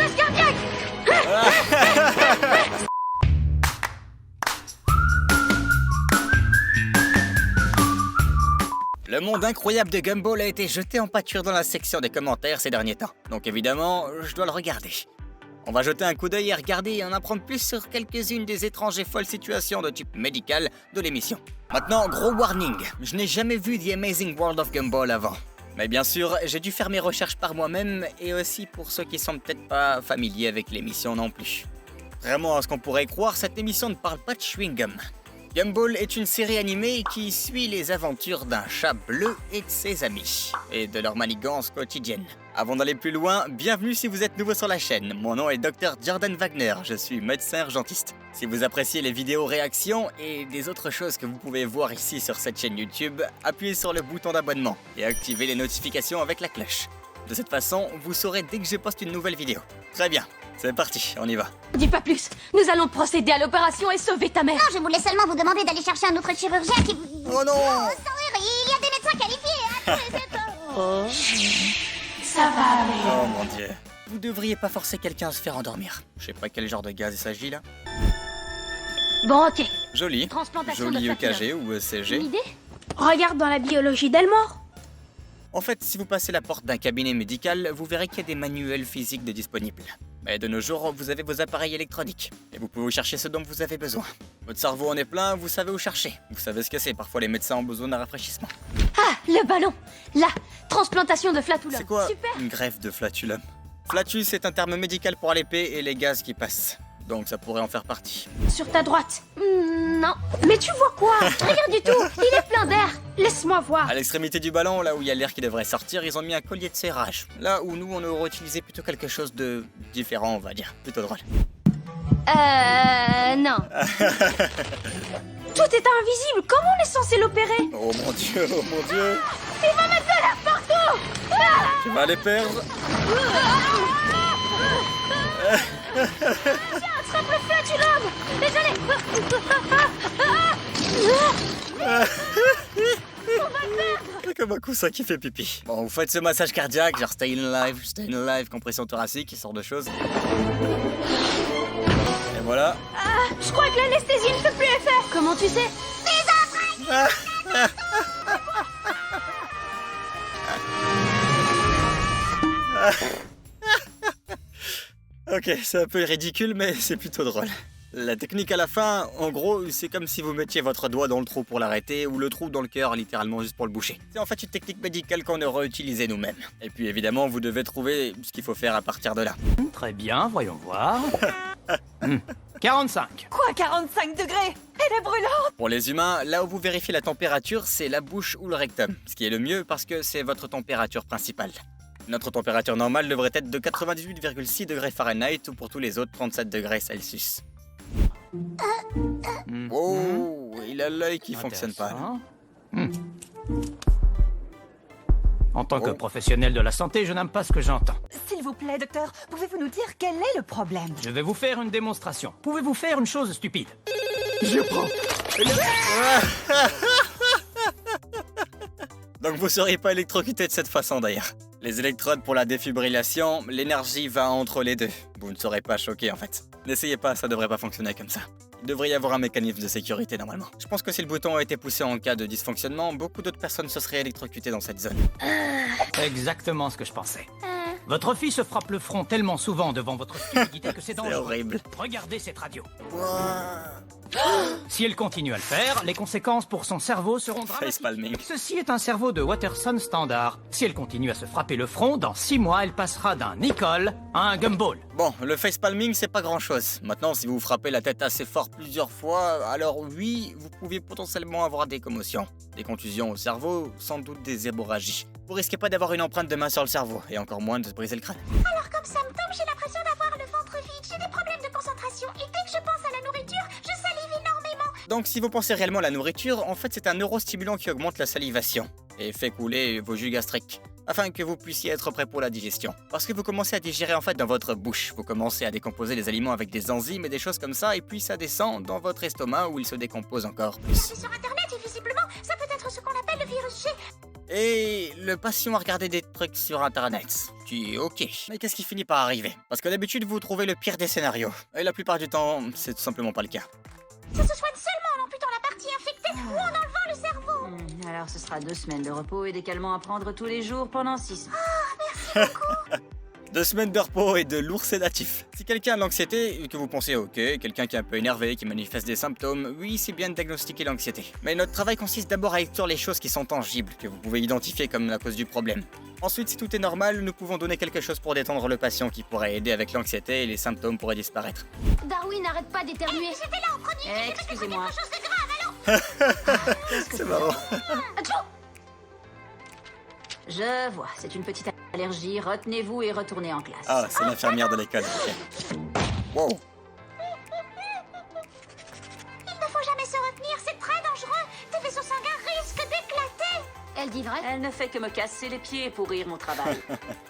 crise cardiaque. Le monde incroyable de Gumball a été jeté en pâture dans la section des commentaires ces derniers temps. Donc évidemment, je dois le regarder. On va jeter un coup d'œil et regarder et en apprendre plus sur quelques-unes des étranges et folles situations de type médical de l'émission. Maintenant, gros warning, je n'ai jamais vu The Amazing World of Gumball avant. Mais bien sûr, j'ai dû faire mes recherches par moi-même et aussi pour ceux qui sont peut-être pas familiers avec l'émission non plus. Vraiment, à ce qu'on pourrait croire, cette émission ne parle pas de chewing-gum. Gumball est une série animée qui suit les aventures d'un chat bleu et de ses amis, et de leurs manigances quotidiennes. Avant d'aller plus loin, bienvenue si vous êtes nouveau sur la chaîne. Mon nom est Dr Jordan Wagner, je suis médecin urgentiste. Si vous appréciez les vidéos réactions et des autres choses que vous pouvez voir ici sur cette chaîne YouTube, appuyez sur le bouton d'abonnement et activez les notifications avec la cloche. De cette façon, vous saurez dès que je poste une nouvelle vidéo. Très bien, c'est parti, on y va. Dis pas plus. Nous allons procéder à l'opération et sauver ta mère. Non, je voulais seulement vous demander d'aller chercher un autre chirurgien qui... Oh non! Oh, sourire, il y a des médecins qualifiés. Ça va aller. Oh mon dieu. Vous devriez pas forcer quelqu'un à se faire endormir. Je sais pas quel genre de gaz il s'agit là. Bon, ok. Joli. Transplantation Joli de EKG flatulence. ou Une ECG. idée? Regarde dans la biologie d'Elmore. En fait, si vous passez la porte d'un cabinet médical, vous verrez qu'il y a des manuels physiques de disponibles. Mais de nos jours, vous avez vos appareils électroniques. Et vous pouvez chercher ce dont vous avez besoin. Votre cerveau en est plein, vous savez où chercher. Vous savez ce que c'est, parfois les médecins ont besoin d'un rafraîchissement. Ah, le ballon. Là, transplantation de flatulence. C'est quoi Super. une greffe de flatulum? Flatus est un terme médical pour l'épée et les gaz qui passent. Donc ça pourrait en faire partie. Sur ta droite. Non. Mais tu vois quoi? Rien du tout. Il est plein d'air. Laisse-moi voir. À l'extrémité du ballon, là où il y a l'air qui devrait sortir, ils ont mis un collier de serrage. Là où nous, on aurait utilisé plutôt quelque chose de différent, on va dire. Plutôt drôle. Non. Tout est invisible. Comment on est censé l'opérer? Oh mon dieu, oh mon dieu. Il va mettre de l'air partout. Tu vas les perdre. Attrape le flatulum. Désolé. C'est comme un coussin qui fait pipi. Bon, vous faites ce massage cardiaque, genre stay in alive, compression thoracique, ce genre de choses. Et voilà. Je crois que l'anesthésie ne fait plus effet. Comment tu sais? Ok, c'est un peu ridicule, mais c'est plutôt drôle. La technique à la fin, en gros, c'est comme si vous mettiez votre doigt dans le trou pour l'arrêter ou le trou dans le cœur, littéralement juste pour le boucher. C'est en fait une technique médicale qu'on aurait utilisée nous-mêmes. Et puis évidemment, vous devez trouver ce qu'il faut faire à partir de là. Très bien, voyons voir. 45. Quoi, 45 degrés? Elle est brûlante! Pour les humains, là où vous vérifiez la température, c'est la bouche ou le rectum. Ce qui est le mieux parce que c'est votre température principale. Notre température normale devrait être de 98,6 degrés Fahrenheit ou pour tous les autres 37 degrés Celsius. Oh, il a l'œil qui fonctionne pas. Intéressant. En tant que Oh. professionnel de la santé, je n'aime pas ce que j'entends. S'il vous plaît, docteur, pouvez-vous nous dire quel est le problème? Je vais vous faire une démonstration. Pouvez-vous faire une chose stupide? Donc vous seriez pas électrocuté de cette façon d'ailleurs. Les électrodes pour la défibrillation, l'énergie va entre les deux. Vous ne serez pas choqué en fait. N'essayez pas, ça devrait pas fonctionner comme ça. Il devrait y avoir un mécanisme de sécurité normalement. Je pense que si le bouton a été poussé en cas de dysfonctionnement, beaucoup d'autres personnes se seraient électrocutées dans cette zone. Exactement ce que je pensais. Votre fille se frappe le front tellement souvent devant votre stupidité que c'est C'est dangereux. horrible. Regardez cette radio. Si elle continue à le faire, les conséquences pour son cerveau seront dramatiques. Facepalming. Ceci est un cerveau de Watterson standard. Si elle continue à se frapper le front, dans 6 mois, elle passera d'un Nicole à un Gumball. Bon, le facepalming c'est pas grand chose. Maintenant, si vous vous frappez la tête assez fort plusieurs fois, alors oui, vous pouvez potentiellement avoir des commotions. Des contusions au cerveau, sans doute des hémorragies. Vous risquez pas d'avoir une empreinte de main sur le cerveau, et encore moins de se briser le crâne. Alors comme ça me tombe, j'ai l'impression d'avoir le ventre vide, j'ai des problèmes de concentration et dès que je pense à la nourriture, je salive énormément. Donc si vous pensez réellement à la nourriture, en fait c'est un neurostimulant qui augmente la salivation et fait couler vos jus gastriques, afin que vous puissiez être prêt pour la digestion. Parce que vous commencez à digérer en fait dans votre bouche, vous commencez à décomposer les aliments avec des enzymes et des choses comme ça, et puis ça descend dans votre estomac où il se décompose encore plus. C'est sur internet et visiblement, ça peut être ce qu'on appelle le virus G. Et le patient a regardé des trucs sur internet, qui est ok. Mais qu'est-ce qui finit par arriver? Parce que d'habitude vous trouvez le pire des scénarios. Et la plupart du temps, c'est tout simplement pas le cas. Ça se soigne seulement en amputant la partie infectée ou en enlevant le cerveau. Alors ce sera 2 semaines de repos et des calmants à prendre tous les jours pendant 6 Ah, mois. 2 semaines de repos et de lourds sédatifs. Si quelqu'un a de l'anxiété et que vous pensez ok, quelqu'un qui est un peu énervé, qui manifeste des symptômes, oui, c'est bien de diagnostiquer l'anxiété. Mais notre travail consiste d'abord à exclure les choses qui sont tangibles, que vous pouvez identifier comme la cause du problème. Ensuite, si tout est normal, nous pouvons donner quelque chose pour détendre le patient qui pourrait aider avec l'anxiété et les symptômes pourraient disparaître. Darwin, n'arrête pas d'éternuer. J'étais là en premier. Excusez-moi. Quelque chose de grave, allô? C'est marrant. Je vois, c'est une petite allergie. Retenez-vous et retournez en classe. Ah, c'est l'infirmière de l'école. Ok. Wow. Il ne faut jamais se retenir, c'est très dangereux. Tes vaisseaux sanguins risquent d'éclater. Elle dit vrai. Elle ne fait que me casser les pieds et pourrir mon travail.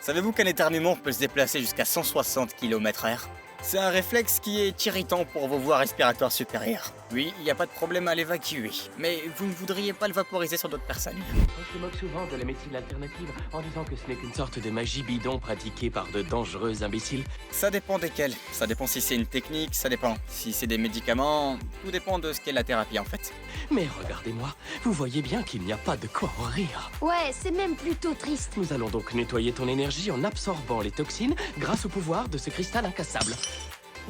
Savez-vous qu'un éternuement peut se déplacer jusqu'à 160 km/h? C'est un réflexe qui est irritant pour vos voies respiratoires supérieures. Oui, il n'y a pas de problème à l'évacuer, mais vous ne voudriez pas le vaporiser sur d'autres personnes. On se moque souvent de la médecine alternative en disant que ce n'est qu'une sorte de magie bidon pratiquée par de dangereux imbéciles. Ça dépend desquels. Ça dépend si c'est une technique, ça dépend. Si c'est des médicaments, tout dépend de ce qu'est la thérapie en fait. Mais regardez-moi, vous voyez bien qu'il n'y a pas de quoi en rire. Ouais, c'est même plutôt triste. Nous allons donc nettoyer ton énergie en absorbant les toxines grâce au pouvoir de ce cristal incassable.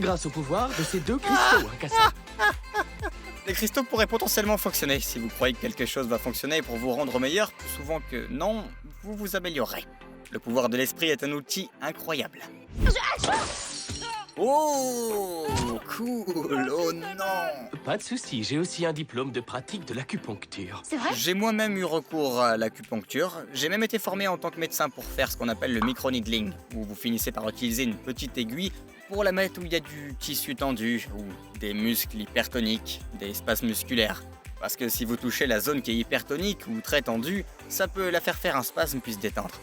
Grâce au pouvoir de ces 2 cristaux incassables. Les cristaux pourraient potentiellement fonctionner. Si vous croyez que quelque chose va fonctionner pour vous rendre meilleur, plus souvent que non, vous vous améliorerez. Le pouvoir de l'esprit est un outil incroyable. Oh, cool, oh non. Pas de souci, j'ai aussi un diplôme de pratique de l'acupuncture. C'est vrai? J'ai moi-même eu recours à l'acupuncture. J'ai même été formé en tant que médecin pour faire ce qu'on appelle le micro-needling, où vous finissez par utiliser une petite aiguille pour la mettre où il y a du tissu tendu, ou des muscles hypertoniques, des spasmes musculaires. Parce que si vous touchez la zone qui est hypertonique ou très tendue, ça peut la faire un spasme puis se détendre.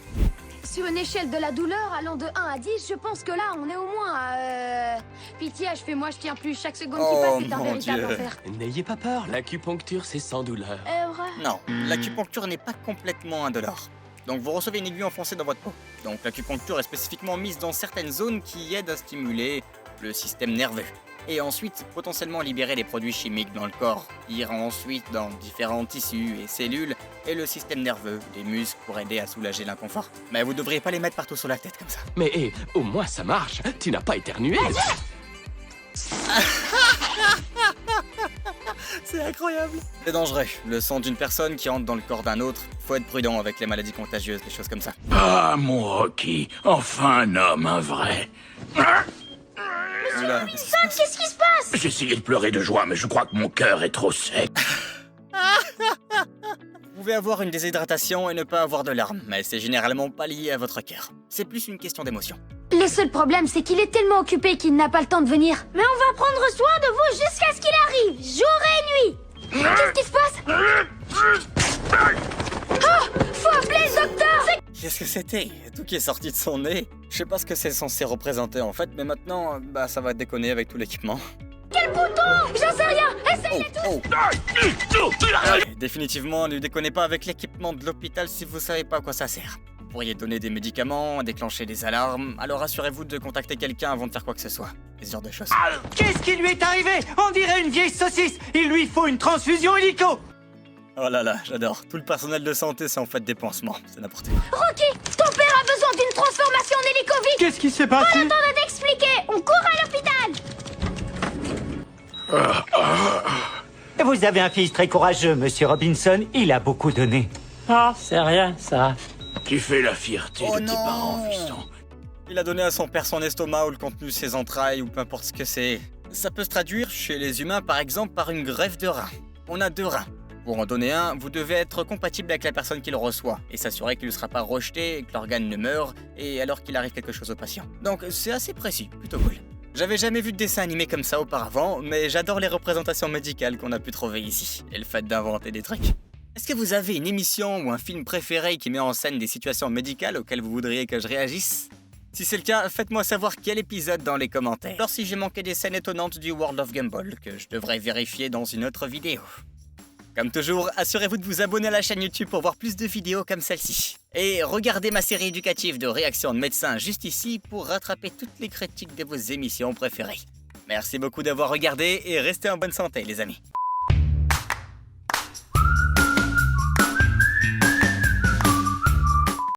Sur une échelle de la douleur allant de 1 à 10, je pense que là, on est au moins à... Pitié, achevez-moi, je tiens plus. Chaque seconde qui passe est un mon véritable Dieu. enfer. N'ayez pas peur, l'acupuncture c'est sans douleur. Vrai? Non, l'acupuncture n'est pas complètement indolore. Donc vous recevez une aiguille enfoncée dans votre peau. Donc l'acupuncture est spécifiquement mise dans certaines zones qui aident à stimuler le système nerveux. Et ensuite, potentiellement libérer des produits chimiques dans le corps, qui iront ensuite dans différents tissus et cellules, et le système nerveux, des muscles pour aider à soulager l'inconfort. Mais vous devriez pas les mettre partout sur la tête comme ça. Mais hé, au moins ça marche, tu n'as pas éternué. C'est incroyable. C'est dangereux. Le sang d'une personne qui entre dans le corps d'un autre. Faut être prudent avec les maladies contagieuses, des choses comme ça. Ah, mon Rocky, enfin un homme, un vrai. Oula, qu'est-ce qui se passe ? Qu'est-ce qui se passe? J'essayais de pleurer de joie, mais je crois que mon cœur est trop sec. Vous pouvez avoir une déshydratation et ne pas avoir de larmes, mais c'est généralement pas lié à votre cœur. C'est plus une question d'émotion. Le seul problème, c'est qu'il est tellement occupé qu'il n'a pas le temps de venir. Mais on va prendre soin de vous jusqu'à ce qu'il arrive, jour et nuit. Qu'est-ce qui se passe? Oh, faut appeler le docteur. Qu'est-ce que c'était? Tout qui est sorti de son nez. Je sais pas ce que c'est censé représenter en fait, mais maintenant, bah ça va déconner avec tout l'équipement. Quel bouton? J'en sais rien. Essaye. Oh. Définitivement, ne déconnez pas avec l'équipement de l'hôpital si vous savez pas à quoi ça sert. Vous pourriez donner des médicaments, déclencher des alarmes, alors assurez-vous de contacter quelqu'un avant de faire quoi que ce soit. Ce genre de choses. Qu'est-ce qui lui est arrivé? On dirait une vieille saucisse. Il lui faut une transfusion hélico. Oh là là, j'adore. Tout le personnel de santé, c'est en fait des pansements. C'est n'importe quoi. Rocky, ton père a besoin d'une transformation en hélicovie. Qu'est-ce qui s'est passé? Attendez d'expliquer. On court à l'hôpital. Vous avez un fils très courageux, monsieur Robinson. Il a beaucoup donné. Ah, c'est rien, ça. Tu fais la fierté Oh de tes non. parents, fiston. Il a donné à son père son estomac ou le contenu de ses entrailles ou peu importe ce que c'est. Ça peut se traduire chez les humains par exemple par une greffe de rein. On a 2 reins. Pour en donner un, vous devez être compatible avec la personne qui le reçoit et s'assurer qu'il ne sera pas rejeté, que l'organe ne meure et alors qu'il arrive quelque chose au patient. Donc c'est assez précis, plutôt cool. J'avais jamais vu de dessin animé comme ça auparavant, mais j'adore les représentations médicales qu'on a pu trouver ici et le fait d'inventer des trucs. Est-ce que vous avez une émission ou un film préféré qui met en scène des situations médicales auxquelles vous voudriez que je réagisse? Si c'est le cas, faites-moi savoir quel épisode dans les commentaires. Alors si j'ai manqué des scènes étonnantes du World of Gumball que je devrais vérifier dans une autre vidéo. Comme toujours, assurez-vous de vous abonner à la chaîne YouTube pour voir plus de vidéos comme celle-ci. Et regardez ma série éducative de réactions de médecins juste ici pour rattraper toutes les critiques de vos émissions préférées. Merci beaucoup d'avoir regardé et restez en bonne santé les amis.